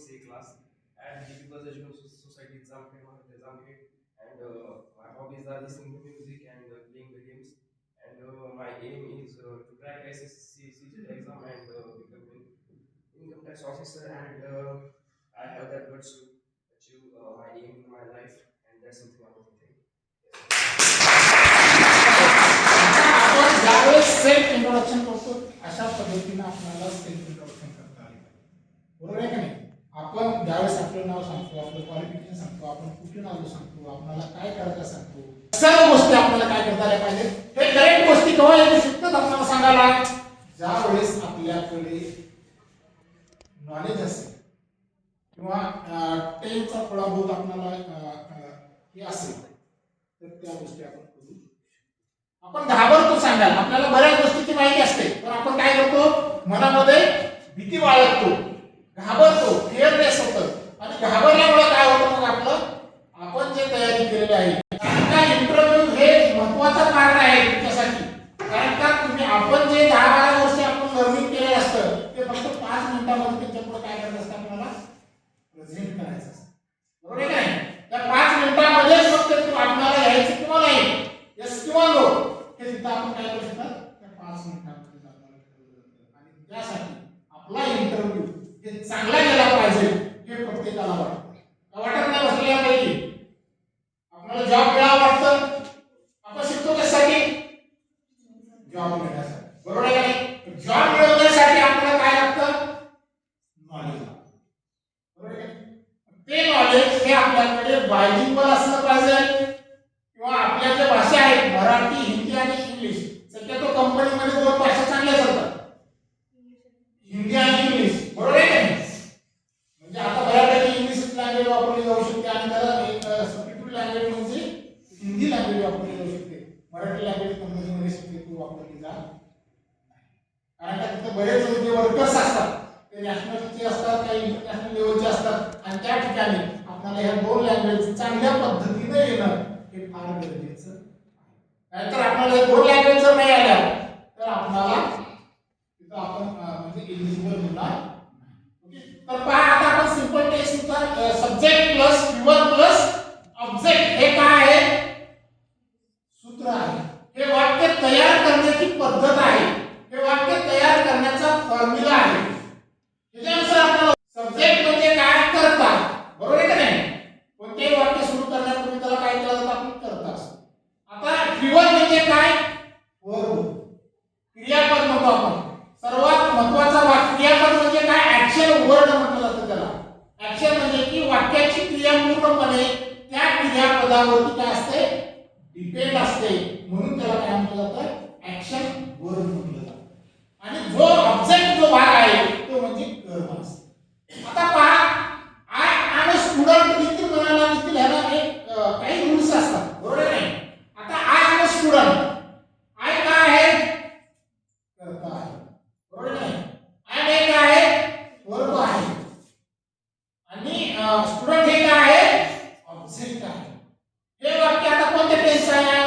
C class at GP Plus Education Society Zamke, and my hobbies are listening to music and playing the games. And my aim is to crack SSC CGL exam and become an income tax officer. And I have that guts to achieve my aim in my life, and that's something I want to think. आपण ज्यावेळेस self introduction करतो अशा पद्धतीने आपल्याला self introduction करता आले बरोबर आहे का नाही. आपण ज्यावेळेस आपलं नाव सांगतो, आपलं क्वालिफिकेशन सांगतो, आपण कुठून आलो सांगतो, आपल्याला काय करायचं सांगतो, सर्व गोष्टी आपल्याला काय करता आल्या पाहिजेत. हे करेक्ट गोष्टी केव्हा येऊ शकतात आपल्याला सांगायला, ज्यावेळेस आपल्याकडे नॉलेज असेल किंवा टेनचा थोडा बहुत आपल्याला हे असेल तर त्या गोष्टी आपण करू. आपण घाबरतो सांगायला, आपल्याला बऱ्याच गोष्टीची माहिती असते पण आपण काय करतो, मनामध्ये भीती बाळगतो, घाबरतो, फिअरलेस होतं. आणि घाबरल्यामुळे काय होतं, मग आपण जे तयारी केलेली आहे इंटरव्ह्यू हे महत्वाचं कारण आहे तुमच्यासाठी. कारण का तुम्ही आपण जे 10-12 वर्ष आपण लर्निंग केलेलं असतं ते फक्त 5 मिनिटांमध्ये तुमच्या पुढे काय करायचं असतं, आपल्याला प्रेझेंट करायचं असतं बरोबर आहे का नाही. त्या 5 मिनिटांमध्ये फक्त आपल्याला यायचं किंवा नाही, यस किंवा नो हे सुद्धा आपण काय करू शकतात त्या 5 मिनिटांमध्ये आपल्याला ठरवलं जातं. आणि त्यासाठी आपला इंटरव्ह्यू हे चांगला गेला पाहिजे हे प्रत्येकाला वाटतं. वाटत नाही बसलेल्यापैकी आपल्याला जॉब मिळावा वाटतं, आपण शिकतो कशासाठी, जॉब मिळण्यासाठी बरोबर आहे का नाही. जॉब मिळवण्यासाठी आपल्याला काय लागतं, नॉलेज बरोबर आहे. ते नॉलेज हे आपल्याकडे बायलिंग्वल असलं पाहिजे किंवा आपल्या ज्या भाषा आहेत मराठी, हिंदी आणि इंग्लिश, शक्यतो कंपनीमध्ये 2 भाषा चांगल्या चालतात, हिंदी आणि इंग्लिश बरोबर आहे का नाही. म्हणजे आता बऱ्यापैकी इंग्लिश लँग्वेज वापरली जाऊ शकते आणि त्याला एक सबस्टिट्यूट लँग्वेज म्हणजे हिंदी लँग्वेज वापरली जाऊ शकते. मराठी लँग्वेज कंपनीमध्ये शक्यतो वापरली जात नाही. कारण का तिथे बरेच जे वर्कर्स असतात ते नॅशनलचे असतात, काही इंटरनॅशनल लेवलचे असतात आणि त्या ठिकाणी आपल्याला ह्या 2 लँग्वेज चांगल्या पद्धतीने येणं हे फार गरजेचं आहे. नाहीतर आपल्याला 2 लँग्वेज जर नाही आल्या तर आपल्याला तिथं आपण म्हणजे एलिजिबल होणार नाही. ओके, तर पहा आता आपण सिंपल टेक्स्टनुसार subject plus viewer plus object हे काय आहे, सूत्र आहे. हे वाक्य तयार करण्याची पद्धत आहे, हे वाक्य तयार करण्याचा फॉर्म्युला आहे. त्याच्यानुसार आपल्याला सब्जेक्ट म्हणजे काय, करता बरोबर आहे का नाही. कोणतेही वाक्य सुरू करण्यापूर्वी त्याला काय केलं जातं, आपण करता असतो. आता व्ह्यूअर म्हणजे काय, वर्ब, क्रियापद म्हणतो आपण. सर्वात महत्त्वाचा क्रियापद म्हणजे काय, ऍक्शन वर्ड म्हटलं जातं त्याला. ऍक्शन म्हणजे की वाक्याची क्रिया पूर्णपणे त्या क्रियापदावरती काय असते, डिपेंड असते, म्हणून त्याला काय म्हटलं जातं, ऍक्शन वर्ड म्हटलं जातं. आणि जो ऑब्जेक्ट जो भाग आहे तो म्हणजे कर्म असतो. आता पहा, आय एम अ स्टुडंट देखील म्हणाला देखील ह्याला एक काही रूल्स असतात बरोबर आहे. आता I am a student, I काय आहे, कर्ता आहे बरोबर आहे. आय हे काय आहे, वर्ब आहे. आणि स्टुडंट हे काय आहे, ऑब्जेक्ट आहे. हे वाक्य आता कोणत्या टेन्स आहे,